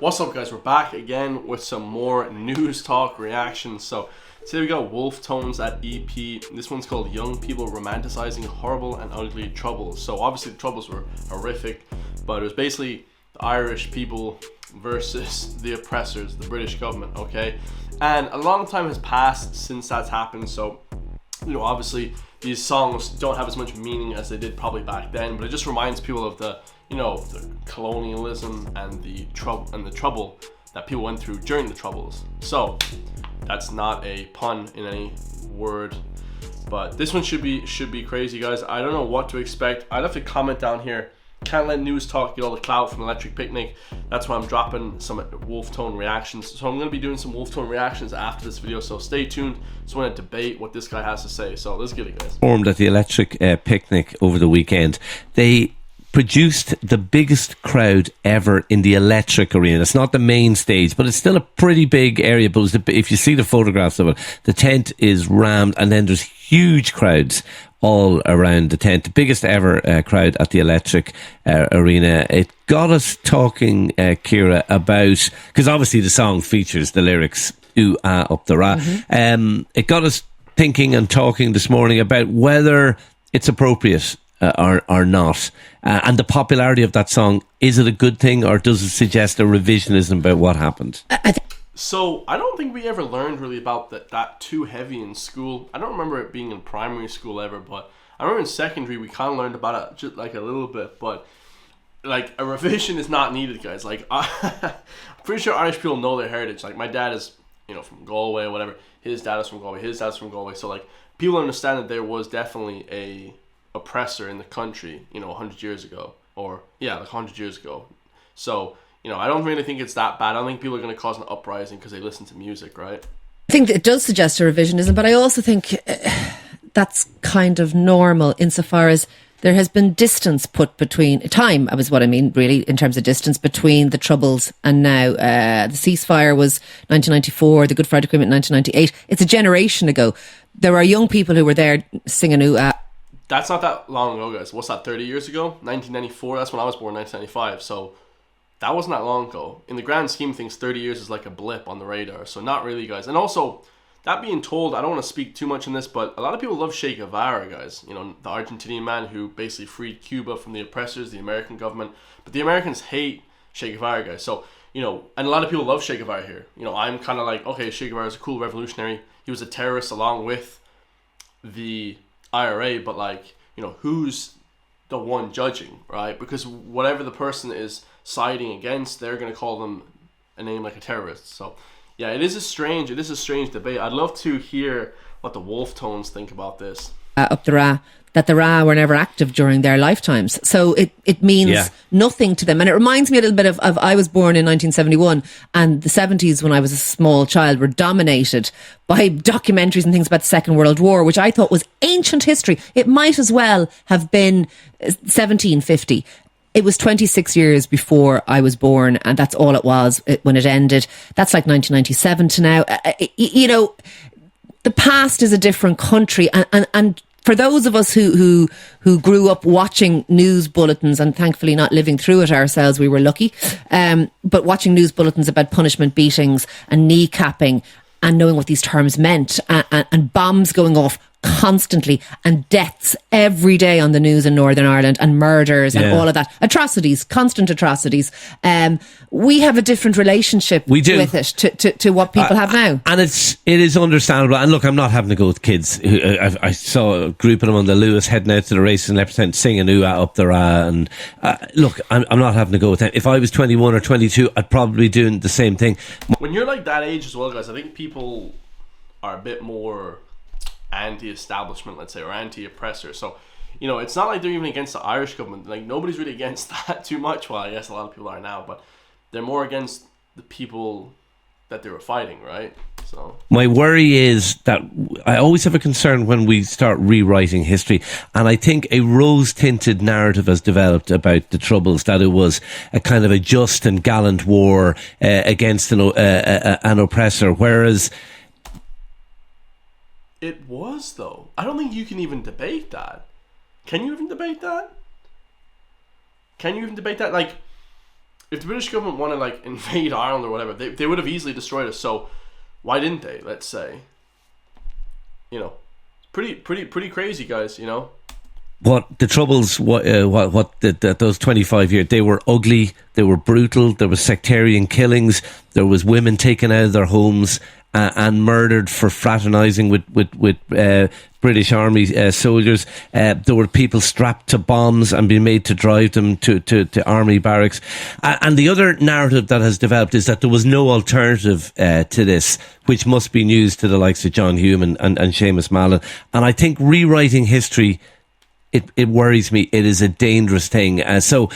What's up, guys? We're back again with some more Newstalk reactions. So today we got Wolfe Tones at EP. This one's called Young People Romanticizing Horrible and Ugly Troubles. So obviously the troubles were horrific, but it was basically the Irish people versus the oppressors, the British government, okay? And a long time has passed since that's happened, so obviously these songs don't have as much meaning as they did probably back then, but it just reminds people of the the colonialism and the trouble that people went through during the Troubles. So that's not a pun in any word, but this one should be crazy, guys. I don't know what to expect. I'd have to comment down here. Can't let Newstalk get all the clout from Electric Picnic. That's why I'm dropping some Wolfe Tone reactions. So I'm going to be doing some Wolfe Tone reactions after this video, so stay tuned. Just want to debate what this guy has to say. So let's get it, guys. Formed at the Electric Picnic over the weekend. They produced the biggest crowd ever in the Electric Arena. It's not the main stage, but it's still a pretty big area. But if you see the photographs of it, the tent is rammed, and then there's huge crowds all around the tent. The biggest ever crowd at the Electric Arena. It got us talking, Ciara, about, because obviously the song features the lyrics "Ooh ah up the ra." It got us thinking and talking this morning about whether it's appropriate or not, and the popularity of that song. Is it a good thing, or does it suggest a revisionism about what happened? So I don't think we ever learned really about that too heavy in school. I don't remember it being in primary school ever, but I remember in secondary we kind of learned about it just like a little bit. But like, a revision is not needed, guys. Like, I'm pretty sure Irish people know their heritage. Like, my dad is from Galway or whatever. His dad is from Galway. His dad's from Galway. So like, people understand that there was definitely a oppressor in the country 100 years ago, or like 100 years ago. So I don't really think it's that bad. I don't think people are going to cause an uprising because they listen to music, right? I think it does suggest a revisionism, but I also think that's kind of normal insofar as there has been distance put between time. That was what I mean, really, in terms of distance between the Troubles and now. The ceasefire was 1994, the Good Friday Agreement 1998. It's a generation ago. There are young people who were there singing "Ooh ah." That's not that long ago, guys. What's that, 30 years ago? 1994, that's when I was born, 1995. So that wasn't that long ago. In the grand scheme of things, 30 years is like a blip on the radar. So not really, guys. And also, that being told, I don't want to speak too much on this, but a lot of people love Che Guevara, guys. The Argentinian man who basically freed Cuba from the oppressors, the American government. But the Americans hate Che Guevara, guys. So, and a lot of people love Che Guevara here. I'm kind of like, okay, Che Guevara is a cool revolutionary. He was a terrorist along with the IRA, but like, who's the one judging, right? Because whatever the person is siding against, they're going to call them a name like a terrorist. So yeah, it is a strange debate. I'd love to hear what the Wolfe Tones think about this. Up the Ra, that the Ra were never active during their lifetimes. So it means nothing to them. And it reminds me a little bit of I was born in 1971, and the 70s when I was a small child were dominated by documentaries and things about the Second World War, which I thought was ancient history. It might as well have been 1750. It was 26 years before I was born, and that's all it was when it ended. That's like 1997 to now. The past is a different country, and for those of us who grew up watching news bulletins, and thankfully not living through it ourselves, we were lucky, but watching news bulletins about punishment beatings and kneecapping and knowing what these terms meant, and bombs going off constantly, and deaths every day on the news in Northern Ireland, and murders and all of that. Atrocities, constant atrocities. We have a different relationship with it to what people have now. And it is understandable. And look, I'm not having to go with kids. I saw a group of them on the Lewis heading out to the races in Leopardstown singing "Ooh ah up the ra." And look, I'm not having to go with them. If I was 21 or 22, I'd probably be doing the same thing. When you're like that age as well, guys, I think people are a bit more anti-establishment, let's say, or anti-oppressor. So, it's not like they're even against the Irish government. Like, nobody's really against that too much. Well, I guess a lot of people are now, but they're more against the people that they were fighting, right? So my worry is that I always have a concern when we start rewriting history, and I think a rose-tinted narrative has developed about the Troubles, that it was a kind of a just and gallant war against an oppressor, whereas it was, though. I don't think you can even debate that. Can you even debate that? Like, if the British government wanted like invade Ireland or whatever, they would have easily destroyed us. So why didn't they? Let's say, you know, pretty crazy, guys. You know. What the troubles? Those 25 years, they were ugly. They were brutal. There was sectarian killings. There was women taken out of their homes and murdered for fraternising with British Army soldiers. There were people strapped to bombs and being made to drive them to army barracks. And the other narrative that has developed is that there was no alternative to this, which must be news to the likes of John Hume and Seamus Mallon. And I think rewriting history, it worries me. It is a dangerous thing. So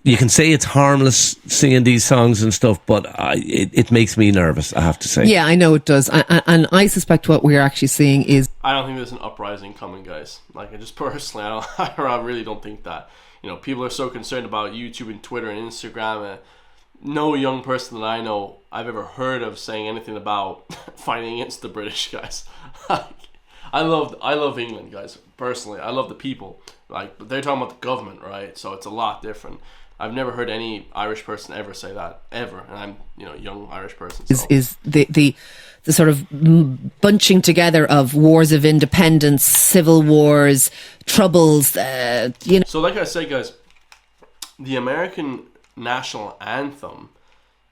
you can say it's harmless singing these songs and stuff, but it makes me nervous, I have to say. Yeah, I know it does. And I suspect what we're actually seeing is... I don't think there's an uprising coming, guys. Like, I just personally, I really don't think that. You know, people are so concerned about YouTube and Twitter and Instagram. No young person that I know I've ever heard of saying anything about fighting against the British, guys. I love England, guys. Personally, I love the people. Like, but they're talking about the government, right? So it's a lot different. I've never heard any Irish person ever say that, ever. And I'm, you know, a young Irish person. So. Is the sort of bunching together of wars of independence, civil wars, troubles, you know. So like I said, guys, the American national anthem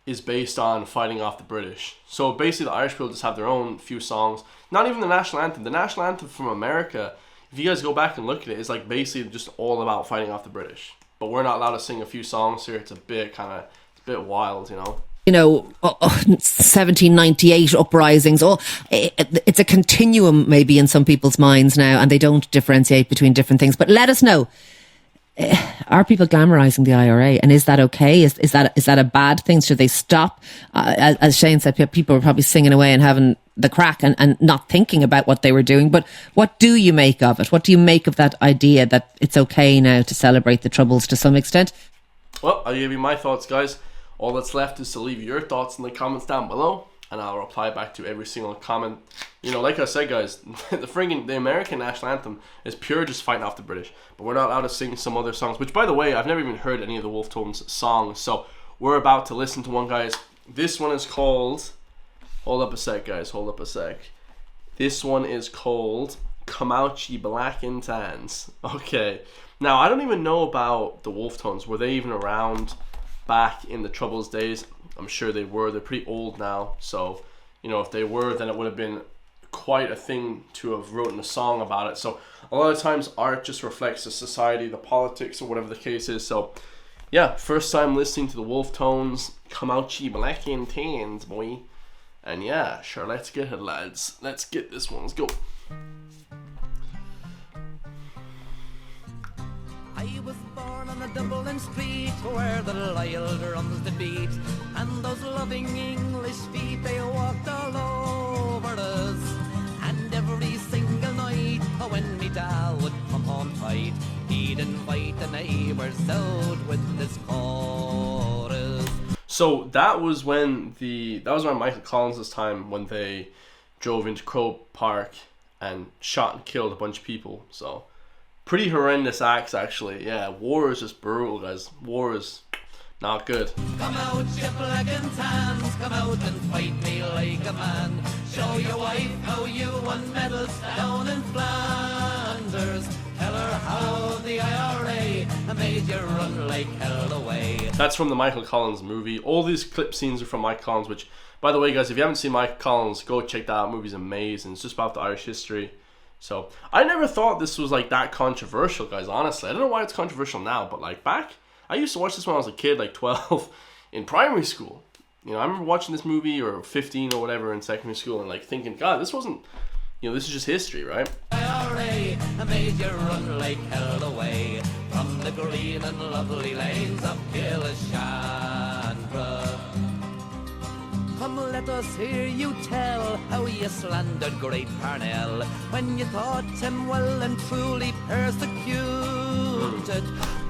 is based on fighting off the British. So basically the Irish people just have their own few songs. Not even the national anthem. The national anthem from America, if you guys go back and look at it, it's like basically just all about fighting off the British. But we're not allowed to sing a few songs here. It's a bit wild, you know. You know, 1798 uprisings. It's a continuum maybe in some people's minds now, and they don't differentiate between different things. But let us know. Are people glamorizing the IRA, and is that okay? Is that a bad thing? Should they stop? As Shane said, people were probably singing away and having the crack and not thinking about what they were doing. But what do you make of it? What do you make of that idea that it's okay now to celebrate the Troubles to some extent? Well, I'll give you my thoughts, guys. All that's left is to leave your thoughts in the comments down below, and I'll reply back to every single comment. You know, like I said, guys, the American national anthem is pure just fighting off the British. But we're not allowed to sing some other songs, which, by the way, I've never even heard any of the Wolfe Tones songs. So we're about to listen to one, guys. This one is called... Hold up a sec, guys. Hold up a sec. This one is called Come Out Ye Black and Tans. Okay. Now, I don't even know about the Wolfe Tones. Were they even around back in the Troubles days? I'm sure they were. They're pretty old now. So, you know, if they were, then it would have been quite a thing to have written a song about it. So a lot of times art just reflects the society, the politics, or whatever the case is. So yeah, first time listening to the Wolfe Tones, Come Out Ye Black and Tans, boy. And yeah, sure, let's get it, lads. Let's get this one. Let's go. I was born on a Dublin street where the loyal drums did beat, and those loving English feet, they walked all over us. And every single night when me dad would come home tight, he'd invite the neighbours out with this chorus. So that was when Michael Collins' time, when they drove into Croke Park and shot and killed a bunch of people. So pretty horrendous acts, actually. Yeah, war is just brutal, guys. War is not good. Come out, you black and tans, come out and fight me like a man. Show your wife how you won medals down in Flanders. Tell her how the IRA made you run like hell away. That's from the Michael Collins movie. All these clip scenes are from Michael Collins, which, by the way, guys, if you haven't seen Michael Collins, go check that out. The movie's amazing. It's just about the Irish history. So I never thought this was like that controversial, guys, honestly. I don't know why it's controversial now, but like back, I used to watch this when I was a kid, like 12, in primary school. You know, I remember watching this movie, or 15 or whatever, in secondary school, and like thinking, God, this wasn't, you know, this is just history, right? IRA made you run like hell away from the green and lovely lanes of Killishandra. Come, let us hear you tell how you slandered great Parnell when you thought him well and truly persecuted.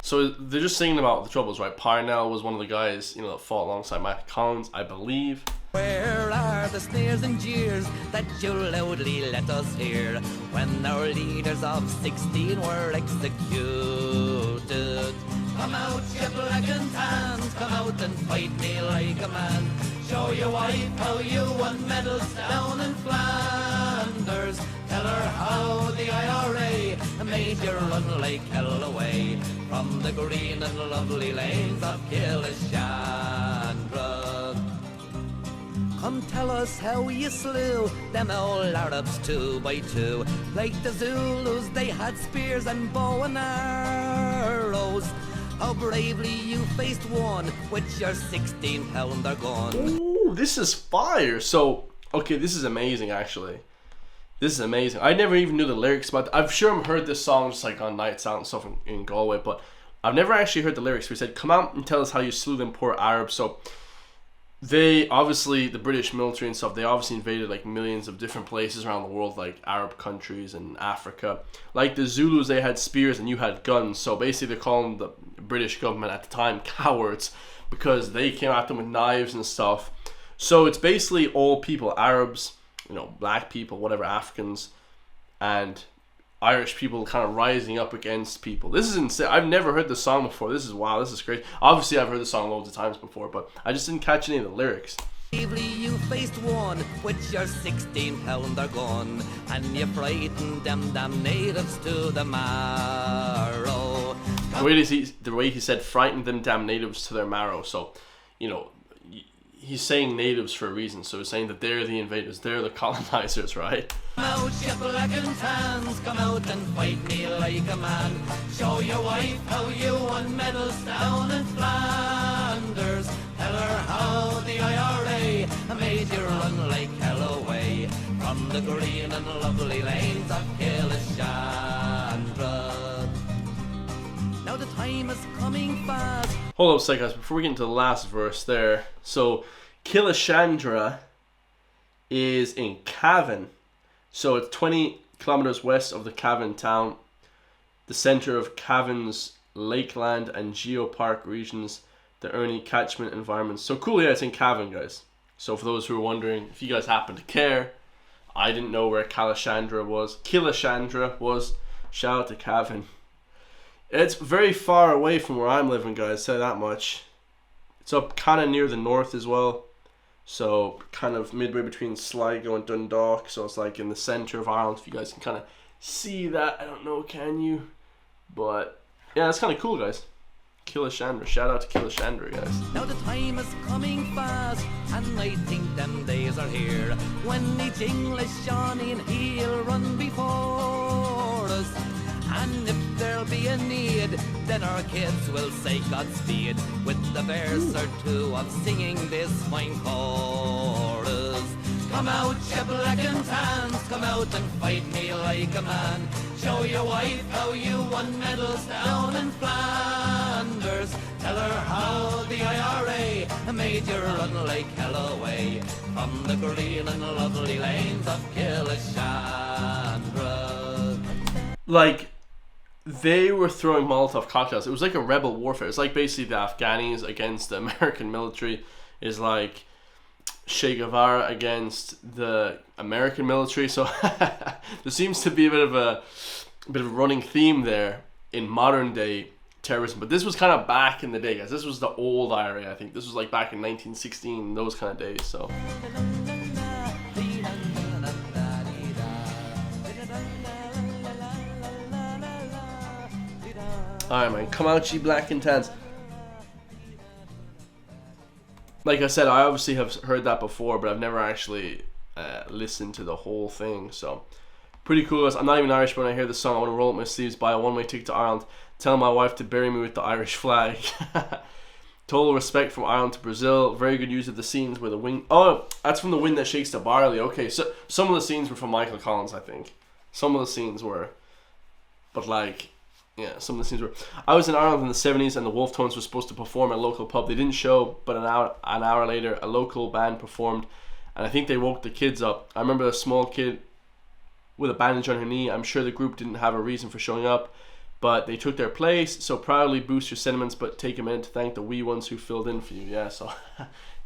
So they're just singing about the Troubles, right? Parnell was one of the guys, you know, that fought alongside Michael Collins, I believe. Where are the sneers and jeers that you loudly let us hear when our leaders of 16 were executed? Come out, you black and tans, come out and fight me like a man. Show your wife how you won medals down in Flanders. Tell her how the IRA made you run like hell away from the green and lovely lanes of Killishandra. Come tell us how you slew them old Arabs 2 by 2. Like the Zulus, they had spears and bow and arrows. How bravely you faced one with your 16-pounder gun. Ooh, this is fire. So, okay, this is amazing, actually. This is amazing. I never even knew the lyrics, but I'm sure I've heard this song just like on nights out and stuff in Galway, but I've never actually heard the lyrics. We said, come out and tell us how you slew them poor Arabs. So, they obviously, the British military and stuff, they obviously invaded like millions of different places around the world, like Arab countries and Africa. Like the Zulus, they had spears and you had guns. So basically they're calling the British government at the time cowards because they came at them with knives and stuff. So it's basically all people, Arabs, you know, black people, whatever, Africans, and Irish people kind of rising up against people. This is insane. I've never heard this song before. This is wow. This is crazy. Obviously, I've heard the song loads of times before, but I just didn't catch any of the lyrics. Bravely you faced one with your 16-pounder gun, and you frightened them damn natives to the marrow. The way he said frightened them damn natives to their marrow. So, you know, he's saying natives for a reason. So he's saying that they're the invaders, they're the colonizers, right? Come out, you black and tans, come out and fight me like a man. Show your wife how you won medals down in Flanders. Tell her how the IRA made you run like hell away from the green and lovely lanes of Killishandra. Now the time is coming fast. Hold up a second, guys, before we get into the last verse there. So, Killishandra is in Cavan. So it's 20 kilometers west of the Cavan town, the center of Cavan's Lakeland and Geopark regions, the Ernie catchment environments. So cool, yeah, it's in Cavan, guys. So for those who are wondering, if you guys happen to care, I didn't know where Killishandra was. Shout out to Cavan. It's very far away from where I'm living, guys, say that much. It's up kind of near the north as well. So kind of midway between Sligo and Dundalk. So it's like in the centre of Ireland. If you guys can kind of see that. I don't know, can you? But yeah, it's kind of cool, guys. Killishandra. Shout out to Killishandra, guys. Now the time is coming fast, and I think them days are here when each English Johnny and he'll run before us. And if there'll be a need, then our kids will say Godspeed with the verse or two of singing this fine chorus. Come out, you black and tans, come out and fight me like a man. Show your wife how you won medals down in Flanders. Tell her how the IRA made you run like hell away from the green and lovely lanes of Killishandra. Like, they were throwing Molotov cocktails. It was like a rebel warfare. It's like basically the Afghanis against the American military. Is like Che Guevara against the American military. So there seems to be a bit of a running theme there in modern day terrorism. But this was kind of back in the day, guys. This was the old IRA, I think. This was like back in 1916, those kind of days. So. Alright, man, come out, ye black and tans. Like I said, I obviously have heard that before, but I've never actually listened to the whole thing. So, pretty cool. I'm not even Irish, but when I hear the song, I want to roll up my sleeves, buy a one-way ticket to Ireland, tell my wife to bury me with the Irish flag. Total respect from Ireland to Brazil. Very good use of the scenes where the wind... Oh, that's from The Wind That Shakes the Barley. Okay, so some of the scenes were from Michael Collins, I think. Some of the scenes were. But like... Yeah, some of the scenes were. I was in Ireland in the 70s and the Wolfe Tones were supposed to perform at a local pub. They didn't show, but an hour later, a local band performed, and I think they woke the kids up. I remember a small kid with a bandage on her knee. I'm sure the group didn't have a reason for showing up, but they took their place. So proudly boost your sentiments, but take a minute to thank the wee ones who filled in for you. Yeah, so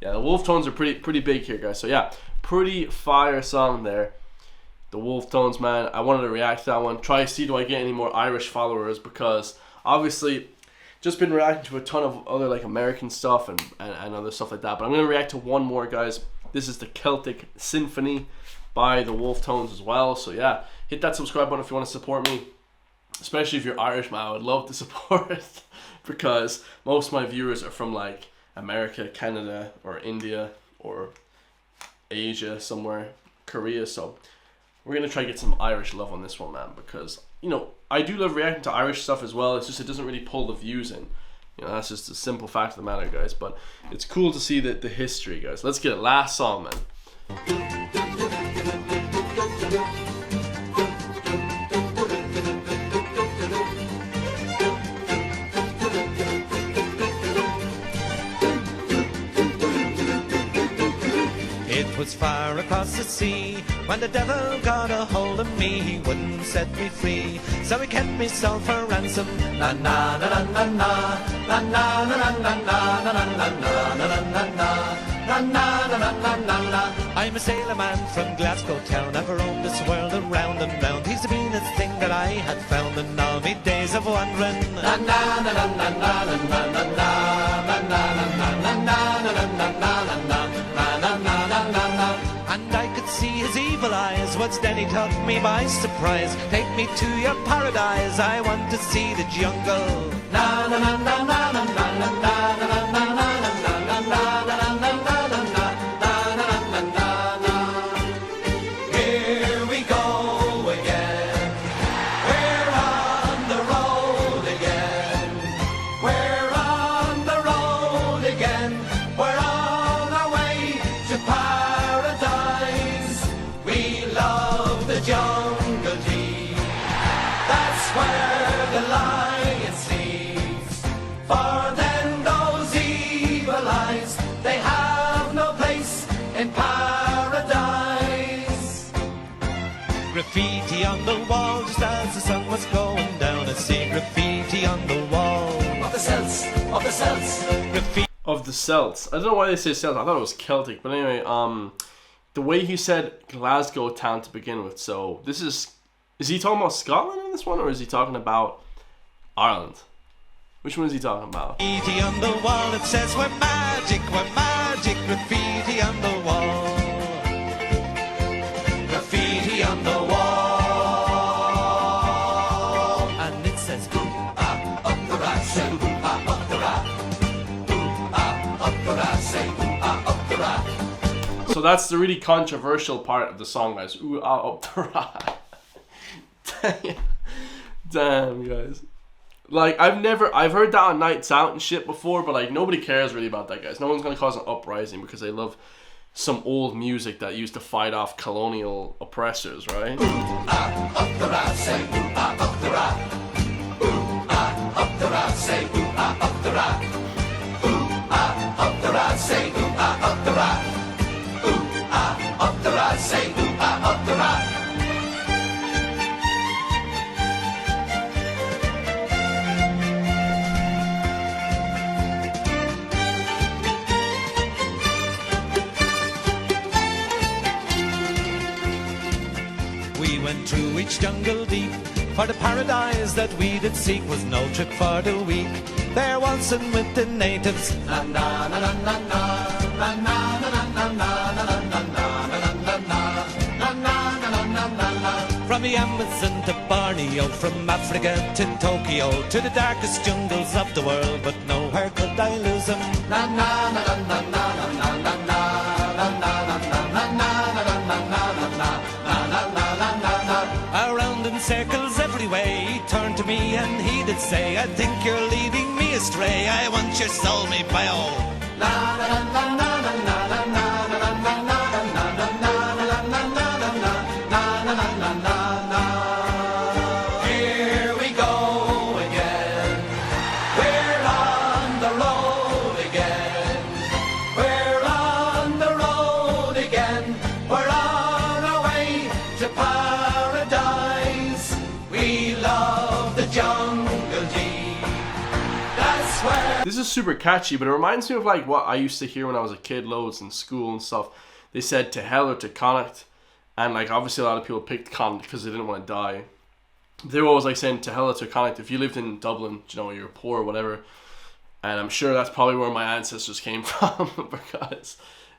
yeah, the Wolfe Tones are pretty big here, guys. So yeah, pretty fire song there. The Wolfe Tones, man. I wanted to react to that one. Try to see do I get any more Irish followers, because obviously just been reacting to a ton of other like American stuff and other stuff like that. But I'm going to react to one more, guys. This is the Celtic Symphony by the Wolfe Tones as well. So yeah, hit that subscribe button if you want to support me. Especially if you're Irish, man, I would love to support because most of my viewers are from like America, Canada, or India, or Asia somewhere, Korea. So we're gonna try to get some Irish love on this one, man, because you know I do love reacting to Irish stuff as well. It's just it doesn't really pull the views in. You know, that's just a simple fact of the matter, guys. But it's cool to see the history, guys. Let's get it. Last song, man. It was far across the sea when the devil got a hold of me. He wouldn't set me free, so he kept me sold for ransom. Na na na na na na na na na na na na na na na na na na na. I'm a sailor man from Glasgow town. I've roamed this world around and round. He's the meanest thing that I had found in all me days of wandering. Na na na na na na na na na na na na na na na. And I could see his evil eyes. Once then he took me by surprise. Take me to your paradise. I want to see the jungle. Na na na na na na na na na na na na. Graffiti on the wall, just as the sun was going down. I see graffiti on the wall of the Celts, of the Celts. Graffiti Of the Celts. I don't know why they say Celts. I thought it was Celtic. But anyway, the way he said Glasgow town to begin with. So this is he talking about Scotland in this one, or is he talking about Ireland? Which one is he talking about? Graffiti on the wall, it says we're magic, graffiti on the wall. Graffiti on the wall. And it says ooh ah up the rat, say ooh ah up the rat. Ooh ah up the rat, say ooh ah up the rat. So that's the really controversial part of the song, guys. Ooh ah up the rat. Damn, guys. Like, I've heard that on nights out and shit before, but like nobody cares really about that, guys. No one's gonna cause an uprising because they love some old music that used to fight off colonial oppressors, right? Ooh ah up the rat, say ooh ah up the rat. Ooh ah up the rat, say ooh ah up the rat. Ooh ah up the rat, say ooh ah up the rat. Ooh ah up the rat, say ooh ah up the rat. We went through each jungle deep, for the paradise that we did seek was no trick for the weak. There waltzing with the natives. Na na na na na na na na na na na na. From the Amazon to Borneo, from Africa to Tokyo, to the darkest jungles of the world, but nowhere could I lose them. Na na na na na na na na na. Around in circles every way, he turned to me and he did say, I think you're leading me astray. I want your soul, me bow. Na na na na na na na na na na na. Here we go again. We're on the road again. We're on the road again. We're on our way to paradise. We love the jungle deep. That's where. This is super catchy, but it reminds me of like what I used to hear when I was a kid loads in school and stuff. They said to hell or to Connacht. And like obviously a lot of people picked Connacht because they didn't want to die. they were always like saying to hell to Connacht. If you lived in Dublin, you know, you're poor or whatever. And I'm sure that's probably where my ancestors came from, because,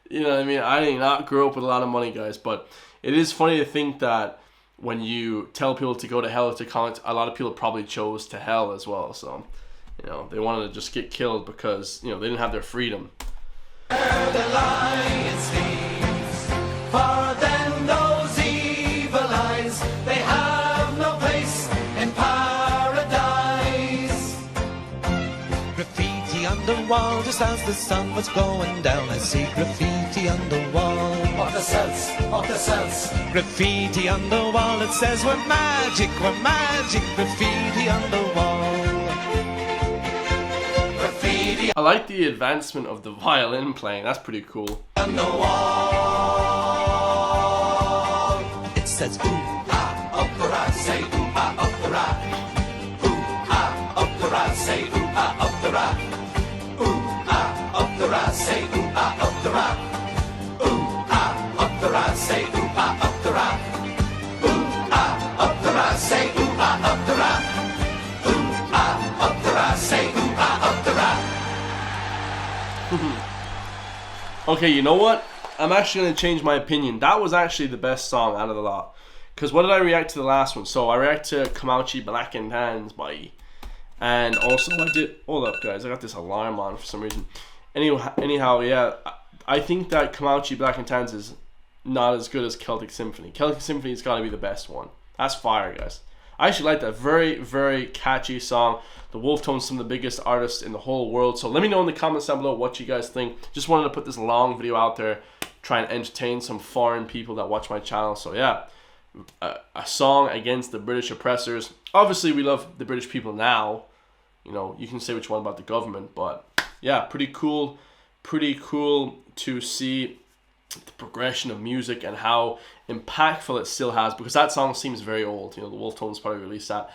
you know what I mean, I did not grow up with a lot of money, guys. But it is funny to think that when you tell people to go to hell or to Connacht, a lot of people probably chose to hell as well. So, you know, they wanted to just get killed because, you know, they didn't have their freedom. The lion sleeps, far than those evil eyes. They have no place in paradise. Graffiti on the wall, just as the sun was going down. I see graffiti on the wall. What the cells, what the cells. Graffiti on the wall, it says we're magic, we're magic. Graffiti on the wall. I like the advancement of the violin playing. That's pretty cool. On the wall, it says ooh ah opera, say ooh ah opera, ooh ah opera, say ooh ah opera, ooh ah opera, say ooh ah opera, ooh ah opera, say ooh ah opera, ooh ah opera, say ooh ah opera, ooh ah opera, say ooh ah opera. Okay, you know what? I'm actually going to change my opinion. That was actually the best song out of the lot. Because what did I react to the last one? So I react to Kamauchi Black and Tans by... And also I did... Hold up, guys. I got this alarm on for some reason. Anyhow, yeah. I think that Kamauchi Black and Tans is not as good as Celtic Symphony. Celtic Symphony's got to be the best one. That's fire, guys. I actually like that. Very, very catchy song. The Wolfe Tones, some of the biggest artists in the whole world. So let me know in the comments down below what you guys think. Just wanted to put this long video out there, try and entertain some foreign people that watch my channel. So yeah, a song against the British oppressors. Obviously, we love the British people now. You know, you can say what you want about the government, but yeah, pretty cool to see the progression of music and how impactful it still has, because that song seems very old. You know, the Wolfe Tones probably released that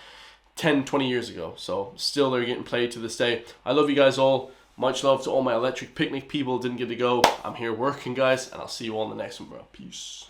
10-20 years ago, so still they're getting played to this day. I love you guys all. Much love to all my electric picnic people. Didn't get to go. I'm here working, guys, and I'll see you all in the next one, bro. Peace.